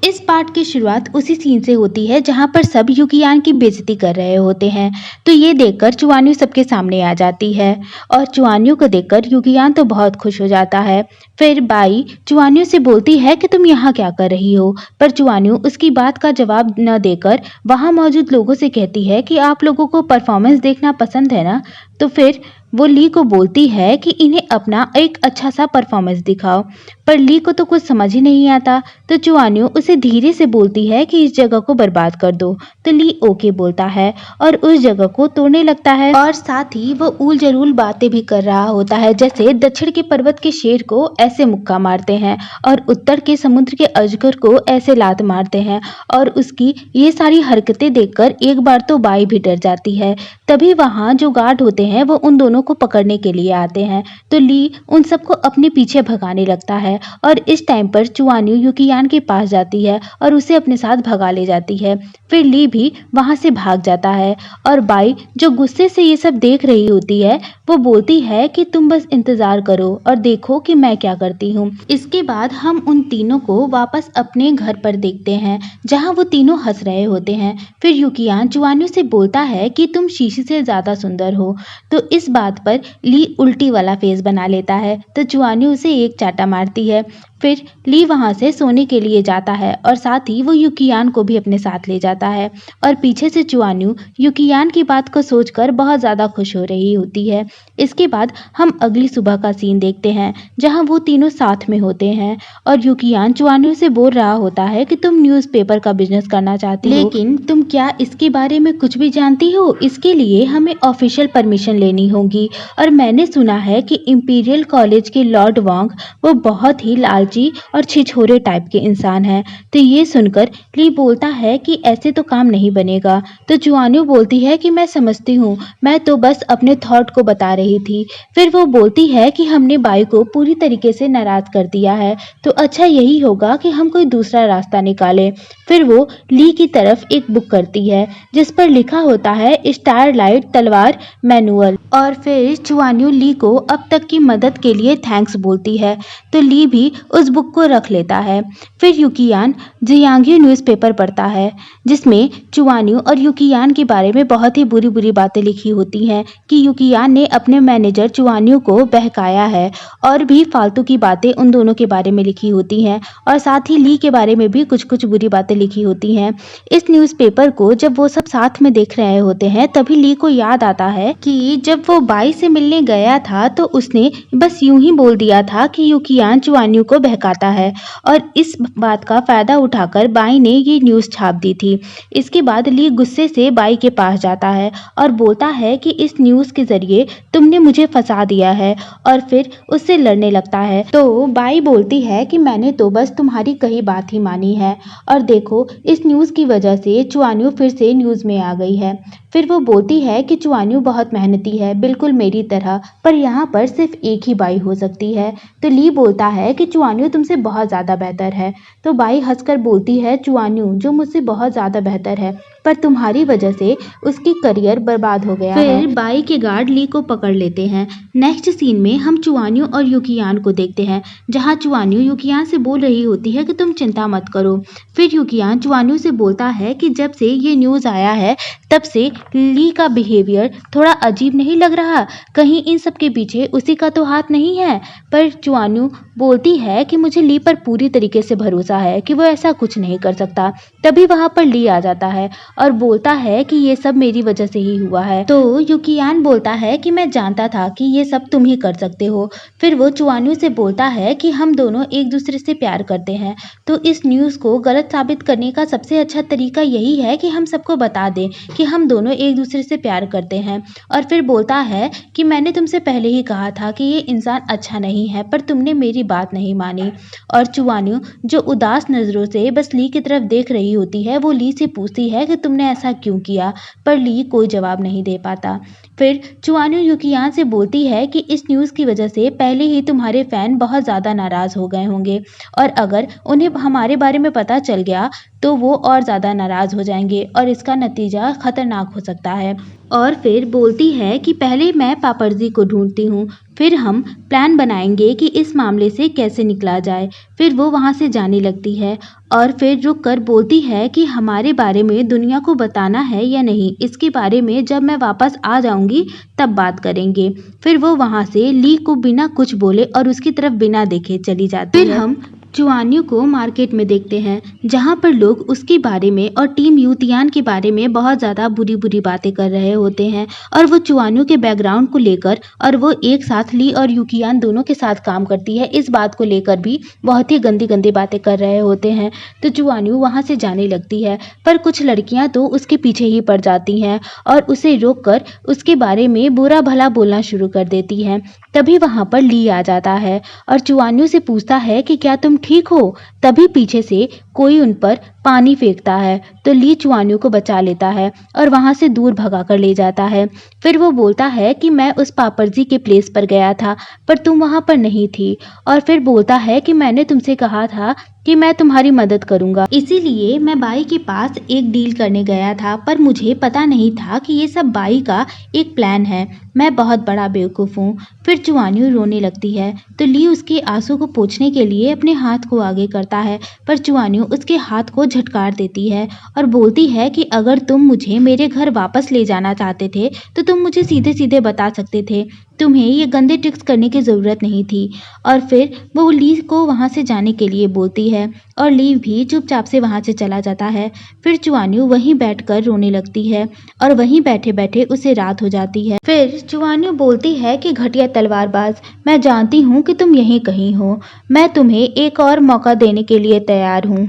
इस पार्ट की शुरुआत उसी सीन से होती है जहाँ पर सब यूकियान की बेइज्जती कर रहे होते हैं। तो ये देखकर चुआन्यू सबके सामने आ जाती है और चुआन्यू को देखकर यूकियान तो बहुत खुश हो जाता है। फिर बाई चुआन्यू से बोलती है कि तुम यहाँ क्या कर रही हो, पर चुआन्यू उसकी बात का जवाब न देकर वहाँ मौजूद लोगों से कहती है कि आप लोगों को परफॉर्मेंस देखना पसंद है ना। तो फिर वो ली को बोलती है कि इन्हें अपना एक अच्छा सा परफॉर्मेंस दिखाओ, पर ली को तो कुछ समझ ही नहीं आता। तो चुआन्यू उसे धीरे से बोलती है कि इस जगह को बर्बाद कर दो। तो ली ओके बोलता है और उस जगह को तोड़ने लगता है और साथ ही वो ऊल जरूल बातें भी कर रहा होता है, जैसे दक्षिण के पर्वत के शेर को ऐसे मुक्का मारते हैं और उत्तर के समुद्र के अजगर को ऐसे लात मारते हैं। और उसकी ये सारी हरकतें देखकर एक बार तो बाई भी डर जाती है। तभी वहाँ जो गार्ड होते हैं वो उन दोनों को पकड़ने के लिए आते हैं। तो ली उन सबको अपने पीछे भगाने लगता है और इस टाइम पर चुआन्यू यूकियान के पास जाती है और उसे अपने साथ भगा ले जाती है। फिर ली भी वहां से भाग जाता है और बाई जो गुस्से से ये सब देख रही होती है वो बोलती है कि तुम बस इंतजार करो और देखो कि मैं क्या करती हूँ। इसके बाद हम उन तीनों को वापस अपने घर पर देखते हैं जहाँ वो तीनों हंस रहे होते हैं। फिर यूकियान चुआन्यू से बोलता है कि तुम शीशी से ज्यादा सुंदर हो। तो इस बात पर ली उल्टी वाला फेस बना लेता है। तो चुआन्यू उसे एक चाटा मारती है। फिर ली वहां से सोने के लिए जाता है और साथ ही वो यूकियान को भी अपने साथ ले जाता है और पीछे से चुआन्यू यूकियान की बात को सोचकर बहुत ज्यादा खुश हो रही होती है। इसके बाद हम अगली सुबह का सीन देखते हैं जहां वो तीनों साथ में होते हैं और यूकियान चुआन्यू से बोल रहा होता है कि तुम न्यूज़पेपर का बिजनेस करना चाहती हो, लेकिन तुम क्या इसके बारे में कुछ भी जानती हो? इसके लिए हमें ऑफिशियल परमिशन लेनी होगी और मैंने सुना है कि इंपीरियल कॉलेज के लॉर्ड वोंग वो बहुत ही लालची और छिछोरे टाइप के इंसान हैं। तो ये सुनकर ली बोलता है कि ऐसे तो काम नहीं बनेगा। तो चुआन्यू बोलती है कि मैं समझती हूँ, मैं तो बस अपने थॉट को बता रही थी। फिर वो बोलती है कि हमने बाई को पूरी तरीके से नाराज कर दिया है, तो अच्छा यही होगा कि हम कोई दूसरा रास्ता निकालें। फिर वो ली की तरफ एक बुक करती है जिस पर लिखा होता है स्टारलाइट तलवार मैनुअल और फिर चुआन्यू ली को अब तक की मदद के लिए थैंक्स बोलती है। तो ली भी उस बुक को रख लेता है। फिर यूकियान जियांग्यू न्यूज़पेपर पढ़ता है जिसमें चुआन्यू और यूकियान के बारे में बहुत ही बुरी बुरी बातें लिखी होती हैं कि यूकियान ने अपने मैनेजर चुआन्यू को बहकाया है और भी फालतू की बातें उन दोनों के बारे में लिखी होती हैं और साथ ही ली के बारे में भी कुछ कुछ बुरी बातें लिखी होती हैं। इस न्यूज़पेपर को जब वो सब साथ में देख रहे होते हैं तभी ली को याद आता है कि जब वो बाई से मिलने गया था तो उसने बस यूं ही बोल दिया था कि यूकियान चुआन्यू को बहकाता है और इस बात का फायदा उठाकर बाई ने ये न्यूज़ छाप दी थी। इसके बाद ली गुस्से से बाई के पास जाता है और बोलता है कि इस न्यूज़ के जरिए तुमने मुझे फंसा दिया है और फिर उससे लड़ने लगता है। तो बाई बोलती है कि मैंने तो बस तुम्हारी कही बात ही मानी है और देखो इस न्यूज़ की वजह से चुआन्यू फिर से न्यूज़ में आ गई है। फिर वो बोलती है कि चुआन्यू बहुत मेहनती है, बिल्कुल मेरी तरह, पर यहाँ पर सिर्फ एक ही बाई हो सकती है। तो ली बोलता है कि चुआन्यू तुमसे बहुत ज़्यादा बेहतर है। तो बाई हंसकर बोलती है चुआन्यू जो मुझसे बहुत ज़्यादा बेहतर है, पर तुम्हारी वजह से उसकी करियर बर्बाद हो गया है। फिर बाई के गार्ड ली को पकड़ लेते हैं। नेक्स्ट सीन में हम चुआन्यू और यूकियान को देखते हैं जहाँ चुआन्यू यूकियान से बोल रही होती है कि तुम चिंता मत करो। फिर यूकियान चुआन्यू से बोलता है कि जब से ये न्यूज़ आया है तब से ली का बिहेवियर थोड़ा अजीब नहीं लग रहा, कहीं इन सब के पीछे उसी का तो हाथ नहीं है। पर चुआन्यू बोलती है कि मुझे ली पर पूरी तरीके से भरोसा है कि वो ऐसा कुछ नहीं कर सकता। तभी वहां पर ली आ जाता है और बोलता है कि ये सब मेरी वजह से ही हुआ है। तो यूकियान बोलता है कि मैं जानता था कि ये सब तुम ही कर सकते हो। फिर वो चुआन्यू से बोलता है कि हम दोनों एक दूसरे से प्यार करते हैं, तो इस न्यूज़ को गलत साबित करने का सबसे अच्छा तरीका यही है कि हम सबको बता दें कि हम दोनों एक दूसरे से प्यार करते हैं। और फिर बोलता है कि मैंने तुमसे पहले ही कहा था कि ये इंसान अच्छा नहीं है, पर तुमने मेरी बात नहीं मानी। और चुआन्यू जो उदास नज़रों से बस ली की तरफ देख रही होती है वो ली से पूछती है कि तुमने ऐसा क्यों किया, पर ली कोई जवाब नहीं दे पाता। फिर चुआन्यू यूकियान से बोलती है कि इस न्यूज़ की वजह से पहले ही तुम्हारे फैन बहुत ज़्यादा नाराज़ हो गए होंगे और अगर उन्हें हमारे बारे में पता चल गया तो वो और ज़्यादा नाराज़ हो जाएंगे और इसका नतीजा खतरनाक हो सकता है। और फिर बोलती है कि पहले मैं पापड़जी को ढूंढती हूँ, फिर हम प्लान बनाएंगे कि इस मामले से कैसे निकला जाए। फिर वो वहाँ से जाने लगती है और फिर रुक कर बोलती है कि हमारे बारे में दुनिया को बताना है या नहीं, इसके बारे में जब मैं वापस आ जाऊंगी तब बात करेंगे। फिर वो वहाँ से ली को बिना कुछ बोले और उसकी तरफ बिना देखे चली जाती है। फिर हम चुआन्यू को मार्केट में देखते हैं जहाँ पर लोग उसके बारे में और टीम यूतियान के बारे में बहुत ज़्यादा बुरी बुरी बातें कर रहे होते हैं और वो चुआन्यू के बैकग्राउंड को लेकर और वो एक साथ ली और यूकियान दोनों के साथ काम करती है इस बात को लेकर भी बहुत ही गंदी गंदी बातें कर रहे होते हैं। तो चुआन्यू वहाँ से जाने लगती है पर कुछ लड़कियाँ तो उसके पीछे ही पड़ जाती हैं और उसे रोक कर उसके बारे में बुरा भला बोलना शुरू कर देती हैं। तभी वहाँ पर ली आ जाता है और चुआन्यू से पूछता है कि क्या तुम ठीक हो। तभी पीछे से कोई उन पर पानी फेंकता है तो ली चुआन्यू को बचा लेता है और वहां से दूर भगा कर ले जाता है। फिर वो बोलता है कि मैं उस पापड़जी के प्लेस पर गया था पर तुम वहां पर नहीं थी और फिर बोलता है कि मैंने तुमसे कहा था कि मैं तुम्हारी मदद करूंगा, इसीलिए मैं बाई के पास एक डील करने गया था पर मुझे पता नहीं था कि ये सब बाई का एक प्लान है। मैं बहुत बड़ा बेवकूफ़ हूँ। फिर चुआन्यू रोने लगती है तो ली उसके आंसू को पोंछने के लिए अपने हाथ को आगे करता है पर चुआन्यू उसके हाथ को झटकार देती है और बोलती है कि अगर तुम मुझे मेरे घर वापस ले जाना चाहते थे तो तुम मुझे सीधे सीधे बता सकते थे, तुम्हें ये गंदे ट्रिक्स करने की ज़रूरत नहीं थी। और फिर वो ली को वहाँ से जाने के लिए बोलती है और ली भी चुपचाप से वहाँ से चला जाता है। फिर चुआन्यू वहीं बैठकर रोने लगती है और वहीं बैठे बैठे उसे रात हो जाती है। फिर चुआन्यू बोलती है कि घटिया तलवारबाज, मैं जानती हूँ कि तुम यहीं कहीं हो, मैं तुम्हें एक और मौका देने के लिए तैयार हूँ।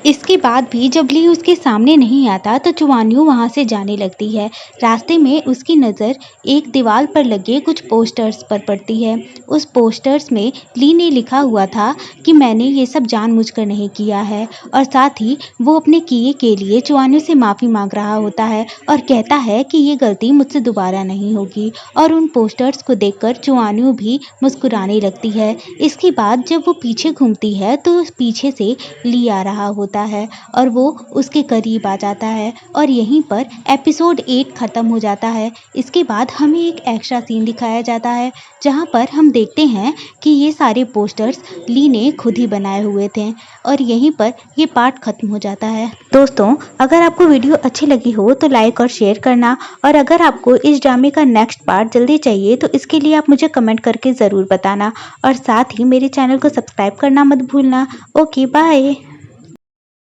इसके बाद भी जब ली उसके सामने नहीं आता तो चुआन्यू वहाँ से जाने लगती है। रास्ते में उसकी नज़र एक दीवार पर लगे कुछ पोस्टर्स पर पड़ती है। उस पोस्टर्स में ली ने लिखा हुआ था कि मैंने ये सब जानबूझकर नहीं किया है और साथ ही वो अपने किए के लिए चुआन्यू से माफ़ी मांग रहा होता है और कहता है कि ये गलती मुझसे दोबारा नहीं होगी। और उन पोस्टर्स को देखकर चुआन्यू भी मुस्कुराने लगती है। इसके बाद जब वो पीछे घूमती है तो पीछे से ली आ रहा होता है और वो उसके करीब आ जाता है और यहीं पर एपिसोड 8 खत्म हो जाता है। इसके बाद हमें एक एक्स्ट्रा सीन दिखाया जाता है जहां पर हम देखते हैं कि ये सारे पोस्टर्स ली ने खुद ही बनाए हुए थे और यहीं पर ये पार्ट खत्म हो जाता है। दोस्तों, अगर आपको वीडियो अच्छी लगी हो तो लाइक और शेयर करना और अगर आपको इस ड्रामे का नेक्स्ट पार्ट जल्दी चाहिए तो इसके लिए आप मुझे कमेंट करके ज़रूर बताना और साथ ही मेरे चैनल को सब्सक्राइब करना मत भूलना। Okay, bye.